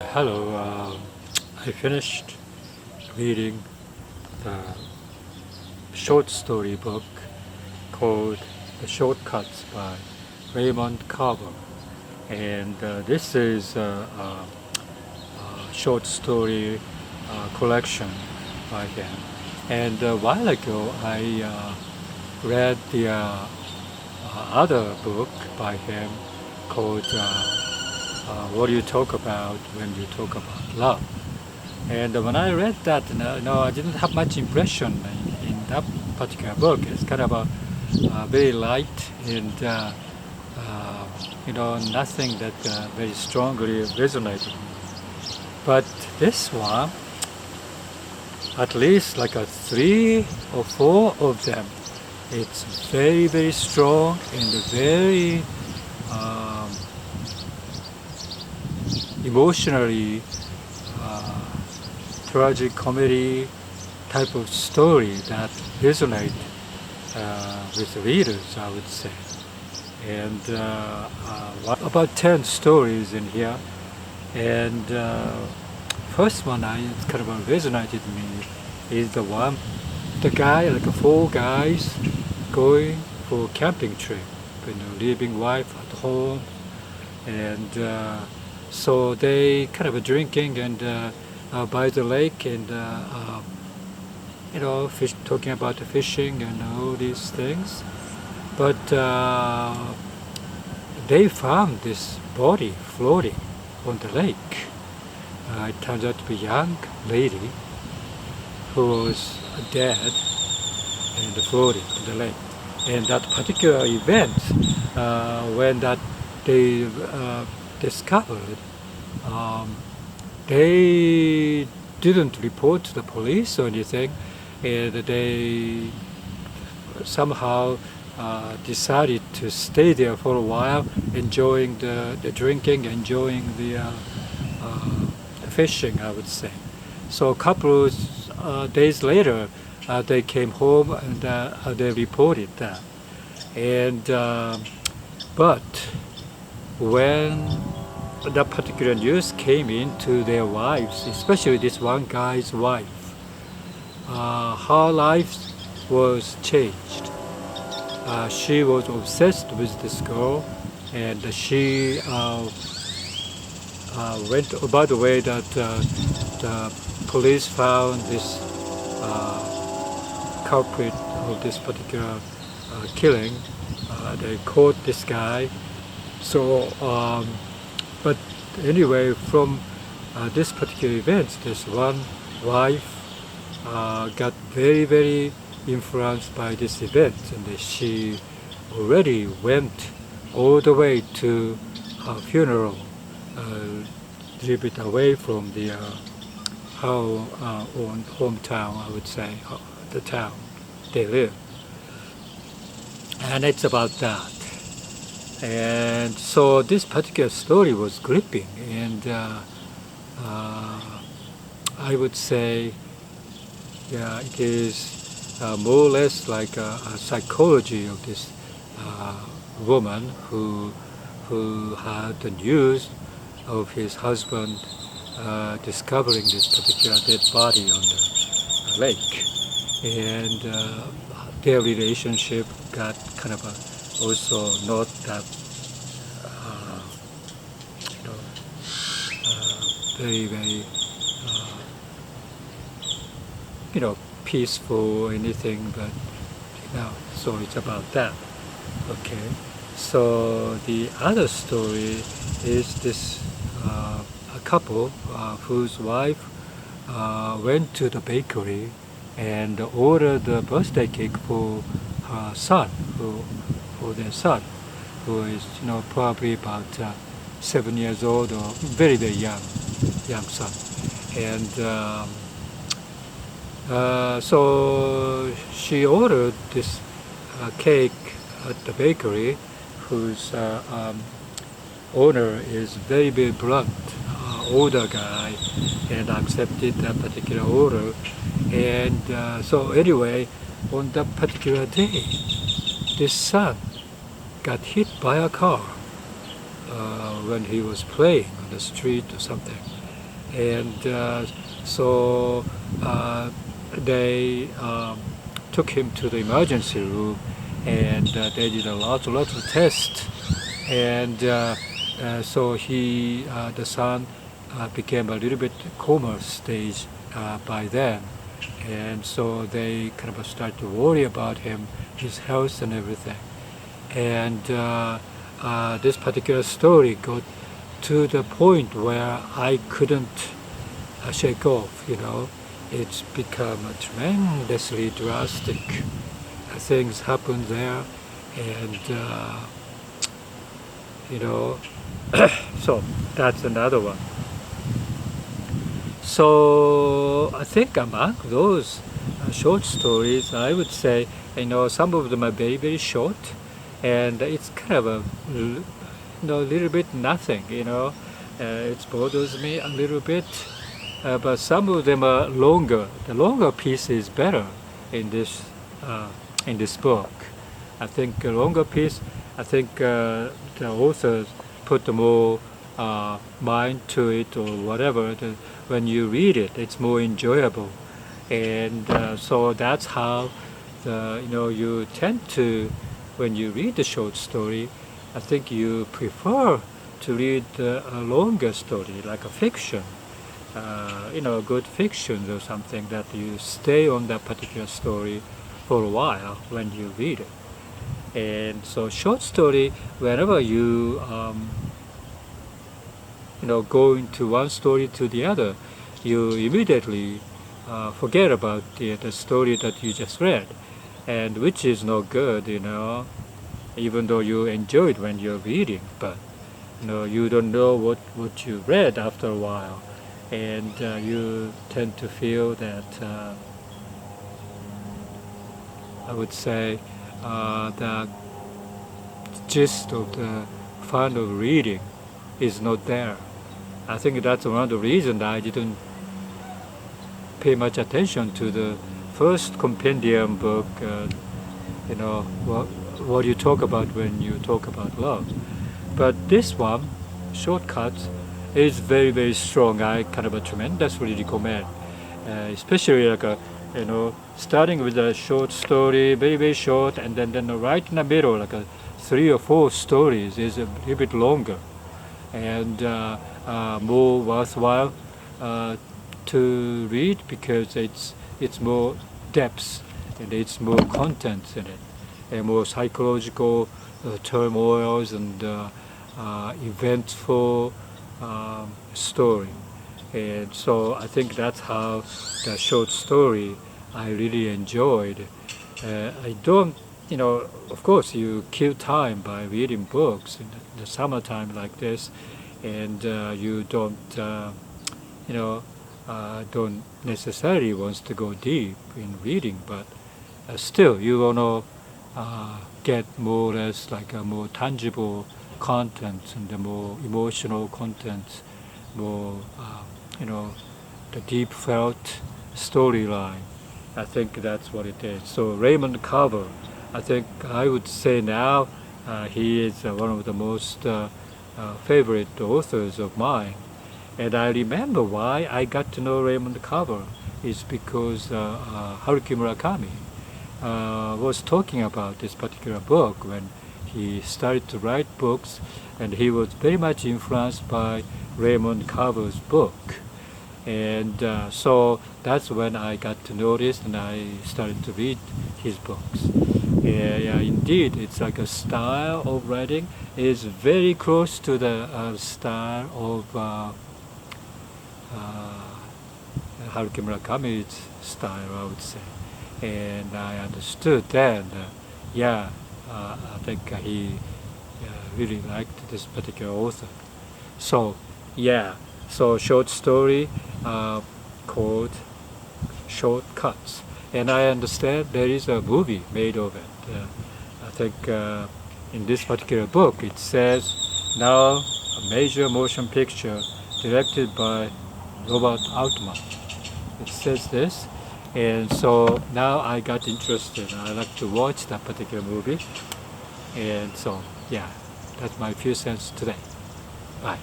Hello, I finished reading the short story book called The Shortcuts by Raymond Carver. And this is a short story collection by him. And a while ago, I read the other book by him called What Do You Talk About When You Talk About Love. And when I read that, I didn't have much impression in that particular book. It's kind of a very light and nothing that very strongly resonated. But this one, at least like a 3 or 4 of them, it's very, very strong and very emotionally tragic comedy type of story that resonate with readers, I would say. And about 10 stories in here. And first one it's kind of resonated me is the guy, like 4 guys going for a camping trip, leaving wife at home. And so they kind of drinking and by the lake and talking about the fishing and all these things. But they found this body floating on the lake. It turns out to be a young lady who was dead and floating on the lake. And that particular event, when that they discovered, they didn't report to the police or anything, and they somehow decided to stay there for a while, enjoying the drinking, enjoying the fishing, I would say. So a couple of days later, they came home and they reported that. And but when that particular news came into their wives, especially this one guy's wife, her life was changed. She was obsessed with this girl, and she went. Oh, by the way, that the police found this culprit of this particular killing. They caught this guy. So, but anyway, from this particular event, this one wife got very, very influenced by this event, and she already went all the way to her funeral, a little bit away from the her own hometown, I would say, the town they live. And it's about that. And so this particular story was gripping, and I would say, yeah, it is more or less like a psychology of this woman who had the news of his husband discovering this particular dead body on the lake, and their relationship got kind of also not that very, very peaceful or anything, but so it's about that. Okay, so the other story is this a couple whose wife went to the bakery and ordered the birthday cake for her son, for their son, who is probably about 7 years old or very, very young son. And so she ordered this cake at the bakery, whose owner is very, very blunt, older guy, and accepted that particular order. And so anyway, on that particular day, this son got hit by a car when he was playing on the street or something. and so they took him to the emergency room, and they did a lot of tests, and so the son became a little bit coma stage by then, and so they kind of started to worry about him, his health and everything. And this particular story got to the point where I couldn't shake off, It's become tremendously drastic. Things happen there, and so that's another one. So I think among those short stories, I would say, some of them are very, very short, and it's kind of a little bit nothing, it bothers me a little bit, but some of them are longer. The longer piece is better in this book. I think a longer piece, the authors put more mind to it or whatever. When you read it, it's more enjoyable, and so that's how you tend to, when you read the short story, I think you prefer to read a longer story, like a fiction, good fiction or something, that you stay on that particular story for a while when you read it. And so short story, whenever you go into one story to the other, you immediately forget about the story that you just read, and which is no good, even though you enjoy it when you're reading, but you don't know what you read after a while, and you tend to feel that I would say the gist of the fun of reading is not there. I think that's one of the reasons I didn't pay much attention to the first compendium book, what you talk about when you talk about love. But this one, Shortcuts, is very, very strong. I kind of tremendously recommend, especially starting with a short story, very, very short, and then right in the middle, 3 or 4 stories is a little bit longer, and more worthwhile to read, because it's more depth and it's more content in it, and more psychological turmoils and eventful story. And so I think that's how the short story I really enjoyed. I don't, of course you kill time by reading books in the summertime like this, and you don't, don't necessarily want to go deep in reading, but still you want to get more or less like a more tangible content and the more emotional content, more, the deep felt storyline. I think that's what it is. So Raymond Carver, I think I would say now he is one of the most favorite authors of mine. And I remember why I got to know Raymond Carver is because Haruki Murakami was talking about this particular book when he started to write books, and he was very much influenced by Raymond Carver's book. And so that's when I got to know this, and I started to read his books. Yeah, indeed, it's like a style of writing is very close to the style of Haruki Murakami's style, I would say. And I understood then, I think he really liked this particular author. So, so short story called Shortcuts. And I understand there is a movie made of it. I think in this particular book it says now a major motion picture directed by Robert Altman. It says this, and so now I got interested. I like to watch that particular movie, and so that's my few cents today. Bye.